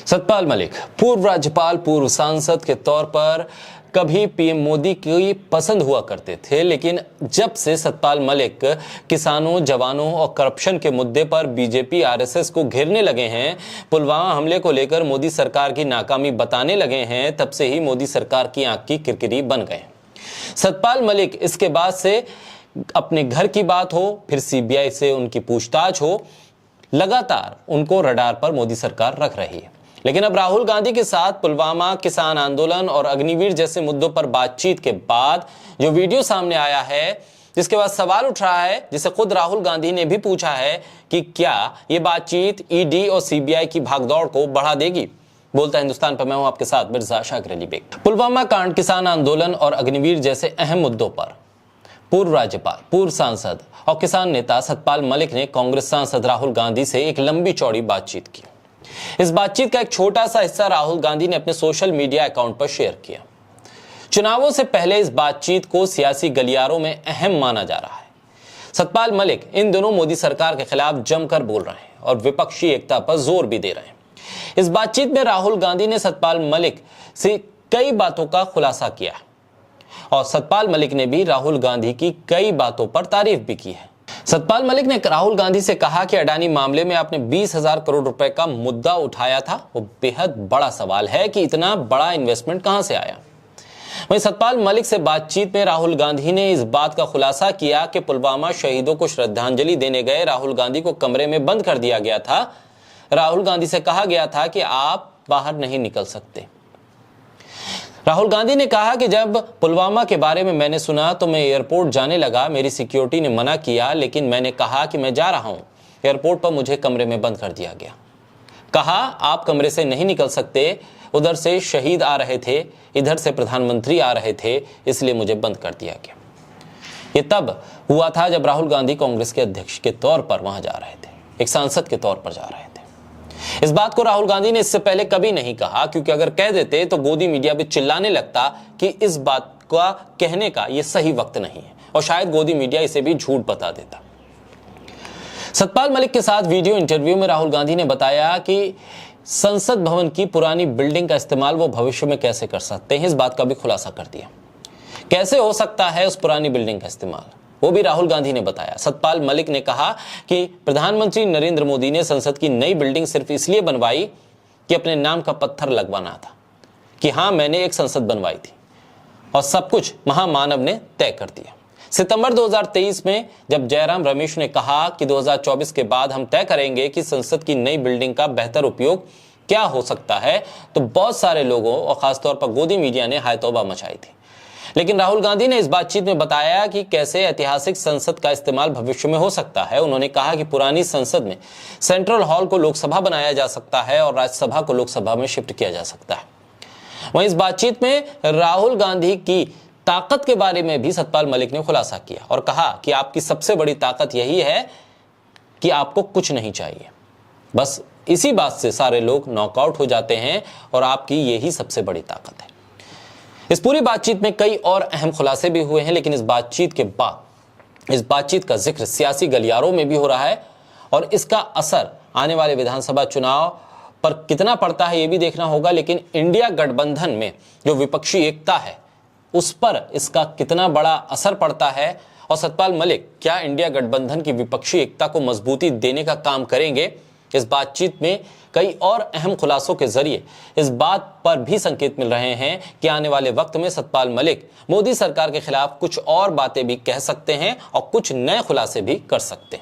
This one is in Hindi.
सतपाल मलिक पूर्व राज्यपाल, पूर्व सांसद के तौर पर कभी पीएम मोदी की पसंद हुआ करते थे, लेकिन जब से सतपाल मलिक किसानों, जवानों और करप्शन के मुद्दे पर बीजेपी आरएसएस को घेरने लगे हैं, पुलवामा हमले को लेकर मोदी सरकार की नाकामी बताने लगे हैं, तब से ही मोदी सरकार की आंख की किरकिरी बन गए। सतपाल मलिक इसके बाद से अपने घर की बात हो, फिर सीबीआई से उनकी पूछताछ हो, लगातार उनको रडार पर मोदी सरकार रख रही है। लेकिन अब राहुल गांधी के साथ पुलवामा, किसान आंदोलन और अग्निवीर जैसे मुद्दों पर बातचीत के बाद जो वीडियो सामने आया है, जिसके बाद सवाल उठ रहा है, जिसे खुद राहुल गांधी ने भी पूछा है कि क्या ये बातचीत ईडी और सीबीआई की भागदौड़ को बढ़ा देगी। बोलता हिंदुस्तान पर मैं हूं आपके साथ मिर्जा शाकिर अली बेग। पुलवामा कांड, किसान आंदोलन और अग्निवीर जैसे अहम मुद्दों पर पूर्व राज्यपाल, पूर्व सांसद और किसान नेता सतपाल मलिक ने कांग्रेस सांसद राहुल गांधी से एक लंबी चौड़ी बातचीत की। इस बातचीत का एक छोटा सा हिस्सा राहुल गांधी ने अपने सोशल मीडिया अकाउंट पर शेयर किया। चुनावों से पहले इस बातचीत को सियासी गलियारों में अहम माना जा रहा है। सतपाल मलिक इन दिनों मोदी सरकार के खिलाफ जमकर बोल रहे हैं और विपक्षी एकता पर जोर भी दे रहे हैं। इस बातचीत में राहुल गांधी ने सतपाल मलिक से कई बातों का खुलासा किया और सतपाल मलिक ने भी राहुल गांधी की कई बातों पर तारीफ भी की है। सतपाल मलिक ने राहुल गांधी से कहा कि अडानी मामले में आपने 20,000 करोड़ रुपए का मुद्दा उठाया था, वो बेहद बड़ा सवाल है कि इतना बड़ा इन्वेस्टमेंट कहां से आया। वहीं सतपाल मलिक से बातचीत में राहुल गांधी ने इस बात का खुलासा किया कि पुलवामा शहीदों को श्रद्धांजलि देने गए राहुल गांधी को कमरे में बंद कर दिया गया था। राहुल गांधी से कहा गया था कि आप बाहर नहीं निकल सकते। राहुल गांधी ने कहा कि जब पुलवामा के बारे में मैंने सुना तो मैं एयरपोर्ट जाने लगा, मेरी सिक्योरिटी ने मना किया, लेकिन मैंने कहा कि मैं जा रहा हूं। एयरपोर्ट पर मुझे कमरे में बंद कर दिया गया। कहा आप कमरे से नहीं निकल सकते, उधर से शहीद आ रहे थे, इधर से प्रधानमंत्री आ रहे थे, इसलिए मुझे बंद कर दिया गया। ये तब हुआ था जब राहुल गांधी कांग्रेस के अध्यक्ष के तौर पर वहां जा रहे थे, एक सांसद के तौर पर जा रहे थे। इस बात को राहुल गांधी ने इससे पहले कभी नहीं कहा, क्योंकि अगर कह देते तो गोदी मीडिया भी चिल्लाने लगता कि इस बात का कहने का यह सही वक्त नहीं है और शायद गोदी मीडिया इसे भी झूठ बता देता। सतपाल मलिक के साथ वीडियो इंटरव्यू में राहुल गांधी ने बताया कि संसद भवन की पुरानी बिल्डिंग का इस्तेमाल वो भविष्य में कैसे कर सकते हैं, इस बात का भी खुलासा कर दिया। कैसे हो सकता है उस पुरानी बिल्डिंग का इस्तेमाल, वो भी राहुल गांधी ने बताया। सतपाल मलिक ने कहा कि प्रधानमंत्री नरेंद्र मोदी ने संसद की नई बिल्डिंग सिर्फ इसलिए बनवाई कि अपने नाम का पत्थर लगवाना था, कि हां मैंने एक संसद बनवाई थी, और सब कुछ महामानव ने तय कर दिया। सितंबर 2023 में जब जयराम रमेश ने कहा कि 2024 के बाद हम तय करेंगे कि संसद की नई बिल्डिंग का बेहतर उपयोग क्या हो सकता है, तो बहुत सारे लोगों और खासतौर पर गोदी मीडिया ने हाय तौबा मचाई थी। लेकिन राहुल गांधी ने इस बातचीत में बताया कि कैसे ऐतिहासिक संसद का इस्तेमाल भविष्य में हो सकता है। उन्होंने कहा कि पुरानी संसद में सेंट्रल हॉल को लोकसभा बनाया जा सकता है और राज्यसभा को लोकसभा में शिफ्ट किया जा सकता है। वहीं इस बातचीत में राहुल गांधी की ताकत के बारे में भी सतपाल मलिक ने खुलासा किया और कहा कि आपकी सबसे बड़ी ताकत यही है कि आपको कुछ नहीं चाहिए, बस इसी बात से सारे लोग नॉकआउट हो जाते हैं और आपकी यही सबसे बड़ी ताकत है। इस पूरी बातचीत में कई और अहम खुलासे भी हुए हैं, लेकिन इस बातचीत के बाद इस बातचीत का जिक्र सियासी गलियारों में भी हो रहा है और इसका असर आने वाले विधानसभा चुनाव पर कितना पड़ता है ये भी देखना होगा। लेकिन इंडिया गठबंधन में जो विपक्षी एकता है उस पर इसका कितना बड़ा असर पड़ता है और सतपाल मलिक क्या इंडिया गठबंधन की विपक्षी एकता को मजबूती देने का काम करेंगे, इस बातचीत में कई और अहम खुलासों के जरिए इस बात पर भी संकेत मिल रहे हैं कि आने वाले वक्त में सतपाल मलिक मोदी सरकार के खिलाफ कुछ और बातें भी कह सकते हैं और कुछ नए खुलासे भी कर सकते हैं।